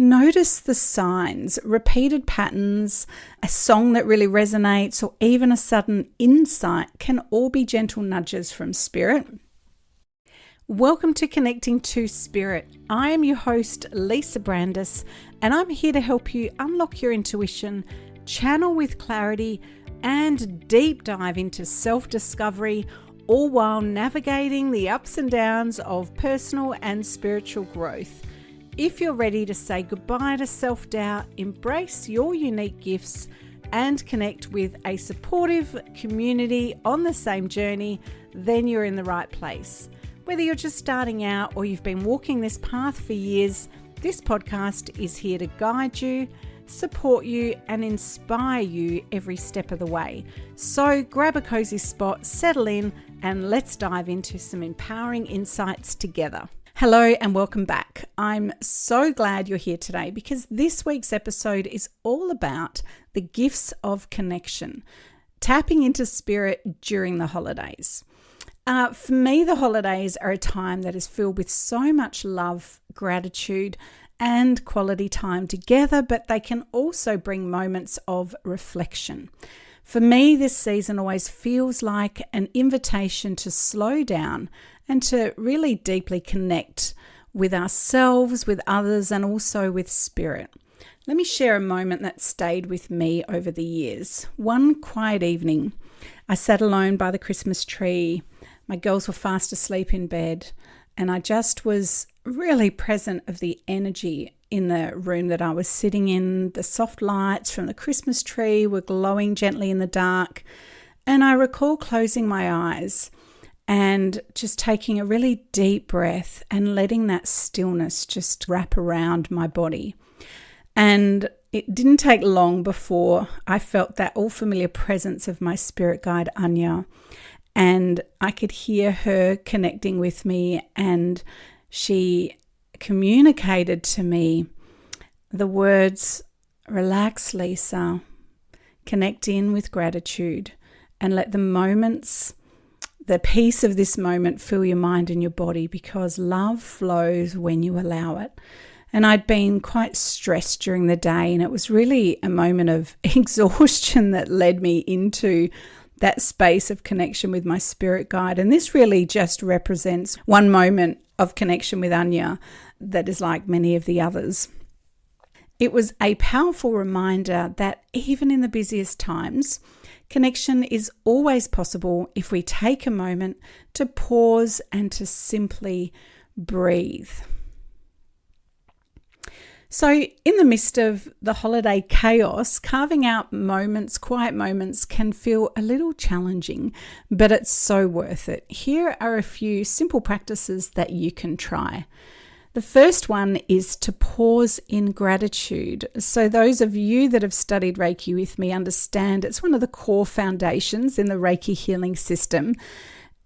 Notice the signs, repeated patterns, a song that really resonates, or even a sudden insight can all be gentle nudges from Spirit. Welcome to Connecting to Spirit. I am your host, Lisa Brandis, and I'm here to help you unlock your intuition, channel with clarity, and deep dive into self-discovery, all while navigating the ups and downs of personal and spiritual growth. If you're ready to say goodbye to self-doubt, embrace your unique gifts, and connect with a supportive community on the same journey, then you're in the right place. Whether you're just starting out or you've been walking this path for years, this podcast is here to guide you, support you, and inspire you every step of the way. So grab a cozy spot, settle in, and let's dive into some empowering insights together. Hello and welcome back. I'm so glad you're here today because this week's episode is all about the gifts of connection, tapping into spirit during the holidays. For me, the holidays are a time that is filled with so much love, gratitude, and quality time together, but they can also bring moments of reflection. For me, this season always feels like an invitation to slow down and to really deeply connect with ourselves, with others, and also with spirit. Let me share a moment that stayed with me over the years. One quiet evening, I sat alone by the Christmas tree. My girls were fast asleep in bed, and I just was really present of the energy in the room that I was sitting in. The soft lights from the Christmas tree were glowing gently in the dark, and I recall closing my eyes and just taking a really deep breath and letting that stillness just wrap around my body. And it didn't take long before I felt that all familiar presence of my spirit guide, Anya. And I could hear her connecting with me, and she communicated to me the words, "Relax, Lisa, connect in with gratitude, and let the moments, the peace of this moment fill your mind and your body, because love flows when you allow it." And I'd been quite stressed during the day, and it was really a moment of exhaustion that led me into that space of connection with my spirit guide. And this really just represents one moment of connection with Anya that is like many of the others. It was a powerful reminder that even in the busiest times, connection is always possible if we take a moment to pause and to simply breathe. So in the midst of the holiday chaos, carving out moments, quiet moments, can feel a little challenging, but it's so worth it. Here are a few simple practices that you can try. The first one is to pause in gratitude. So those of you that have studied Reiki with me understand it's one of the core foundations in the Reiki healing system.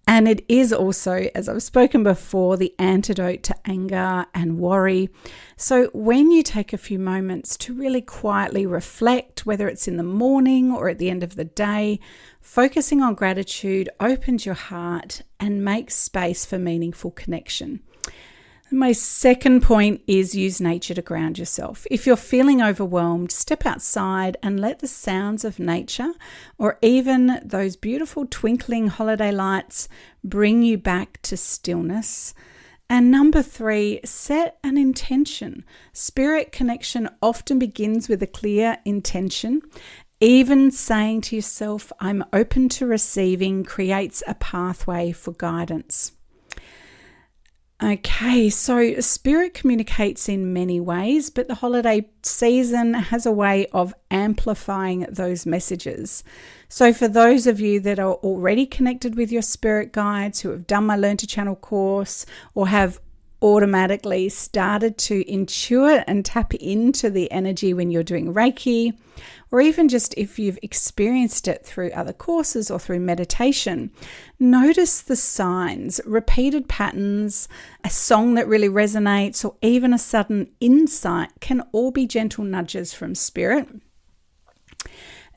And it is also, as I've spoken before, the antidote to anger and worry. So when you take a few moments to really quietly reflect, whether it's in the morning or at the end of the day, focusing on gratitude opens your heart and makes space for meaningful connection. My second point is use nature to ground yourself. If you're feeling overwhelmed, step outside and let the sounds of nature or even those beautiful twinkling holiday lights bring you back to stillness. And number 3, set an intention. Spirit connection often begins with a clear intention. Even saying to yourself, "I'm open to receiving," creates a pathway for guidance. Okay, so spirit communicates in many ways, but the holiday season has a way of amplifying those messages. So for those of you that are already connected with your spirit guides, who have done my Learn to Channel course or have automatically started to intuit and tap into the energy when you're doing Reiki, or even just if you've experienced it through other courses or through meditation, notice the signs, repeated patterns, a song that really resonates, or even a sudden insight can all be gentle nudges from spirit.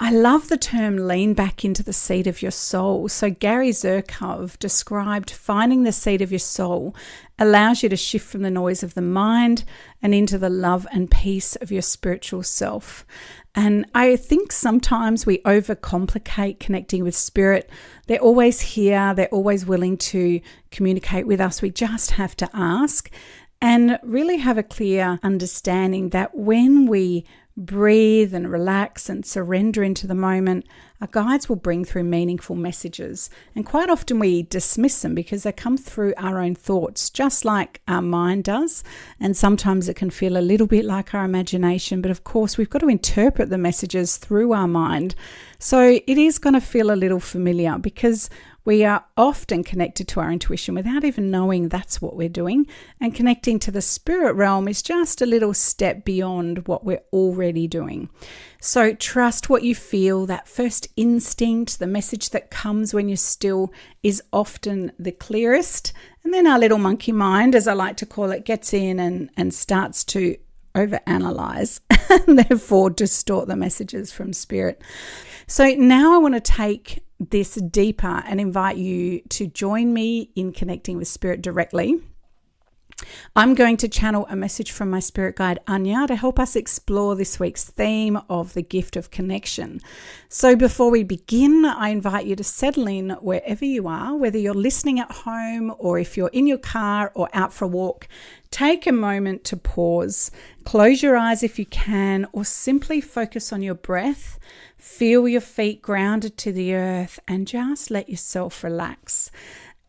I love the term lean back into the seat of your soul. So Gary Zirkov described finding the seat of your soul allows you to shift from the noise of the mind and into the love and peace of your spiritual self. And I think sometimes we overcomplicate connecting with spirit. They're always here. They're always willing to communicate with us. We just have to ask and really have a clear understanding that when we breathe and relax and surrender into the moment, our guides will bring through meaningful messages. And quite often we dismiss them because they come through our own thoughts, just like our mind does. And sometimes it can feel a little bit like our imagination. But of course, we've got to interpret the messages through our mind. So it is going to feel a little familiar because we are often connected to our intuition without even knowing that's what we're doing. And connecting to the spirit realm is just a little step beyond what we're already doing. So trust what you feel. That first instinct, the message that comes when you're still, is often the clearest. And then our little monkey mind, as I like to call it, gets in and starts to overanalyze and therefore distort the messages from spirit. So now I want to take this deeper and invite you to join me in connecting with spirit directly. I'm going to channel a message from my spirit guide Anya to help us explore this week's theme of the gift of connection. So before we begin, I invite you to settle in wherever you are, whether you're listening at home or if you're in your car or out for a walk. Take a moment to pause, close your eyes if you can, or simply focus on your breath. Feel your feet grounded to the earth and just let yourself relax.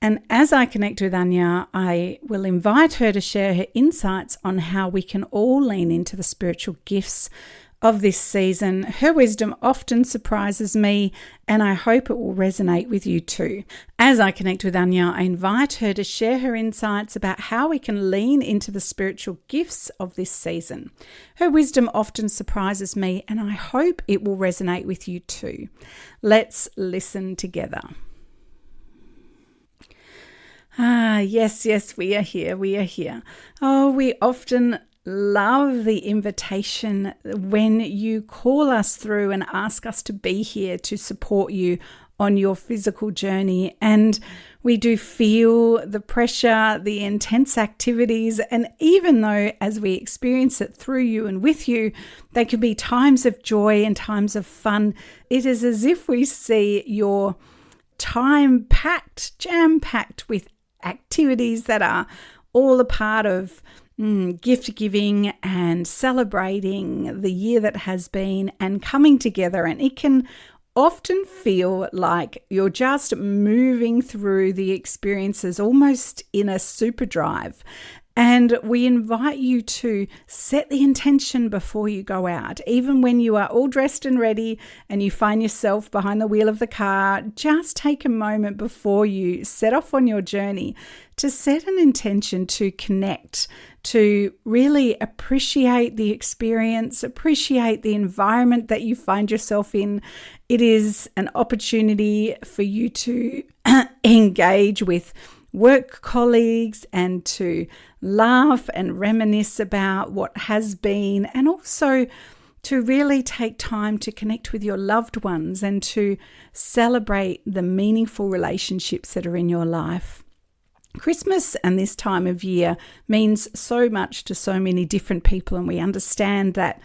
And as I connect with Anya, I will invite her to share her insights on how we can all lean into the spiritual gifts of this season. Her wisdom often surprises me, and I hope it will resonate with you too. As I connect with Anya, I invite her to share her insights about how we can lean into the spiritual gifts of this season. Her wisdom often surprises me, and I hope it will resonate with you too. Let's listen together. Yes, we are here. Oh, we often love the invitation when you call us through and ask us to be here to support you on your physical journey. And we do feel the pressure, the intense activities, and even though as we experience it through you and with you, they can be times of joy and times of fun. It is as if we see your time jam-packed with activities that are all a part of gift giving and celebrating the year that has been and coming together. And it can often feel like you're just moving through the experiences almost in a super drive. And we invite you to set the intention before you go out. Even when you are all dressed and ready and you find yourself behind the wheel of the car, just take a moment before you set off on your journey to set an intention to connect, to really appreciate the experience, appreciate the environment that you find yourself in. It is an opportunity for you to engage with work colleagues and to laugh and reminisce about what has been, and also to really take time to connect with your loved ones and to celebrate the meaningful relationships that are in your life. Christmas and this time of year means so much to so many different people, and we understand that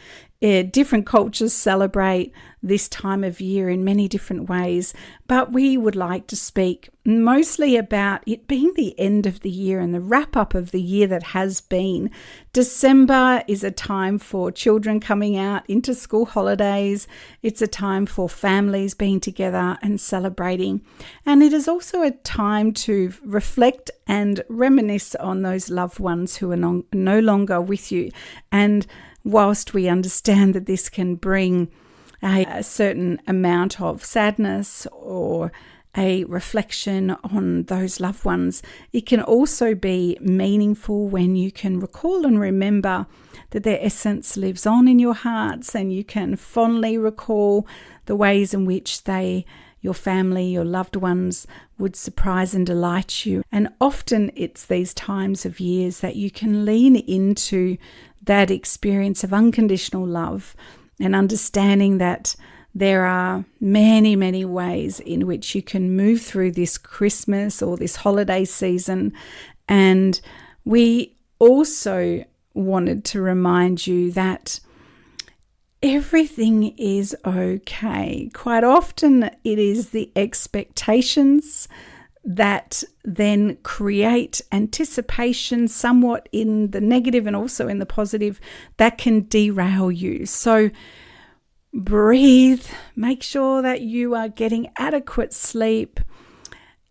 different cultures celebrate this time of year in many different ways, but we would like to speak mostly about it being the end of the year and the wrap up of the year that has been. December is a time for children coming out into school holidays. It's a time for families being together and celebrating. And it is also a time to reflect and reminisce on those loved ones who are no longer with you. And whilst we understand that this can bring a certain amount of sadness or a reflection on those loved ones, it can also be meaningful when you can recall and remember that their essence lives on in your hearts, and you can fondly recall the ways in which your family, your loved ones would surprise and delight you. And often it's these times of years that you can lean into that experience of unconditional love and understanding that There are many, many ways in which you can move through this Christmas or this holiday season. And we also wanted to remind you that everything is okay. Quite often it is the expectations that then create anticipation, somewhat in the negative and also in the positive, that can derail you. So breathe, make sure that you are getting adequate sleep.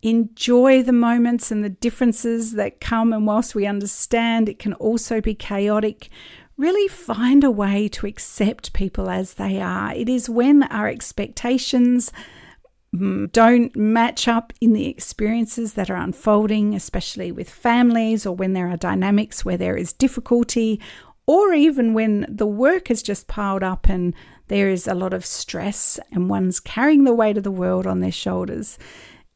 Enjoy the moments and the differences that come, and whilst we understand it can also be chaotic, really find a way to accept people as they are. It is when our expectations don't match up in the experiences that are unfolding, especially with families, or when there are dynamics where there is difficulty, or even when the work has just piled up and there is a lot of stress and one's carrying the weight of the world on their shoulders.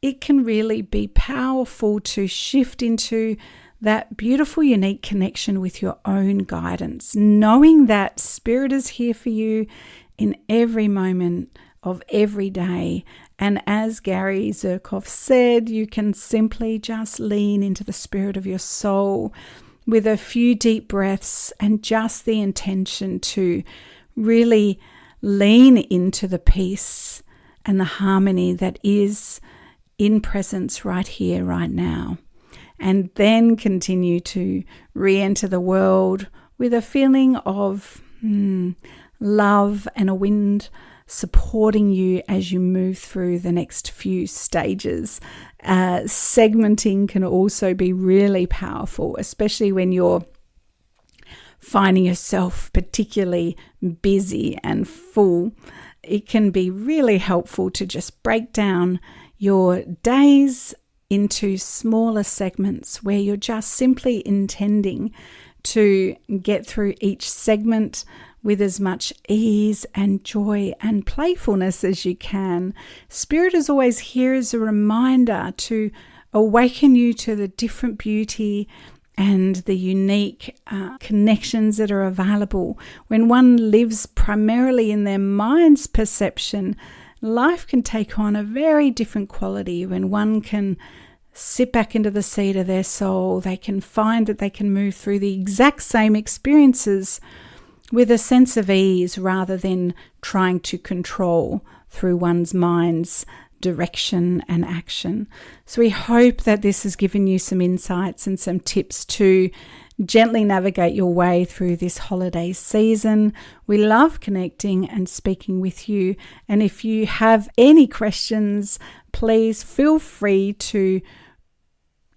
It can really be powerful to shift into that beautiful, unique connection with your own guidance, knowing that Spirit is here for you in every moment of every day. And as Gary Zirkov said, you can simply just lean into the spirit of your soul with a few deep breaths and just the intention to really lean into the peace and the harmony that is in presence right here, right now. And then continue to re-enter the world with a feeling of love and a wind supporting you as you move through the next few stages. Segmenting can also be really powerful, especially when you're finding yourself particularly busy and full. It can be really helpful to just break down your days into smaller segments where you're just simply intending to get through each segment with as much ease and joy and playfulness as you can. Spirit is always here as a reminder to awaken you to the different beauty and the unique connections that are available. When one lives primarily in their mind's perception, life can take on a very different quality. When one can sit back into the seat of their soul, they can find that they can move through the exact same experiences with a sense of ease rather than trying to control through one's mind's direction and action. So we hope that this has given you some insights and some tips to gently navigate your way through this holiday season. We love connecting and speaking with you. And if you have any questions, please feel free to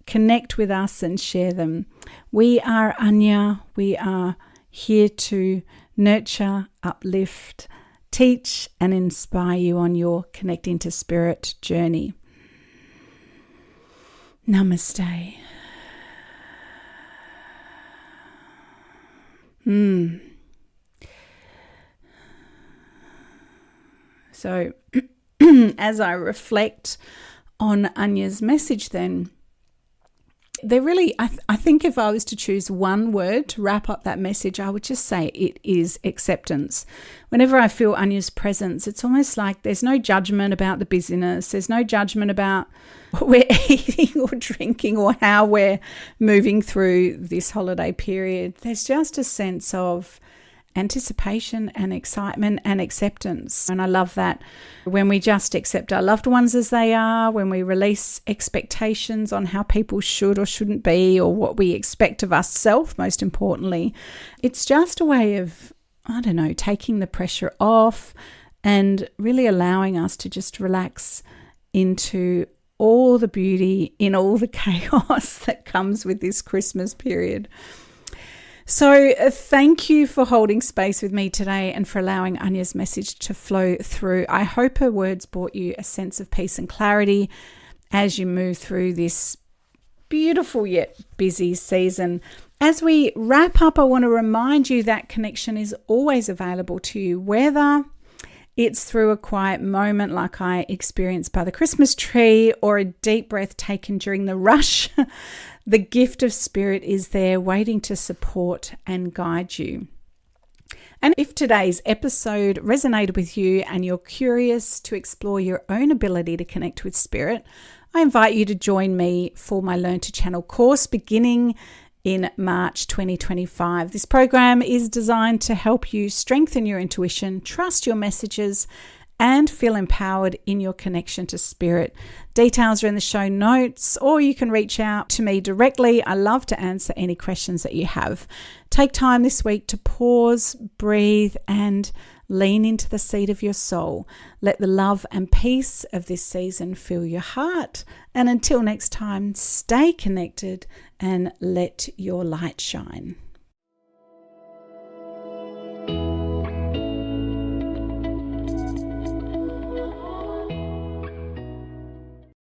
connect with us and share them. We are Anya. We are here to nurture, uplift, teach, and inspire you on your connecting to spirit journey. Namaste. So, as I reflect on Anya's message then, I think if I was to choose one word to wrap up that message, I would just say it is acceptance. Whenever I feel Anya's presence, it's almost like there's no judgment about the busyness. There's no judgment about what we're eating or drinking or how we're moving through this holiday period. There's just a sense of anticipation and excitement and acceptance. And I love that when we just accept our loved ones as they are, when we release expectations on how people should or shouldn't be, or what we expect of ourselves, most importantly, it's just a way of, taking the pressure off and really allowing us to just relax into all the beauty in all the chaos that comes with this Christmas period. So thank you for holding space with me today and for allowing Anya's message to flow through. I hope her words brought you a sense of peace and clarity as you move through this beautiful yet busy season. As we wrap up, I want to remind you that connection is always available to you, whether it's through a quiet moment like I experienced by the Christmas tree or a deep breath taken during the rush. The gift of spirit is there waiting to support and guide you. And if today's episode resonated with you and you're curious to explore your own ability to connect with Spirit, I invite you to join me for my Learn to Channel course beginning in March 2025. This program is designed to help you strengthen your intuition, trust your messages, and feel empowered in your connection to Spirit. Details are in the show notes, or you can reach out to me directly. I love to answer any questions that you have. Take time this week to pause, breathe, and lean into the seat of your soul. Let the love and peace of this season fill your heart. And until next time, stay connected and let your light shine.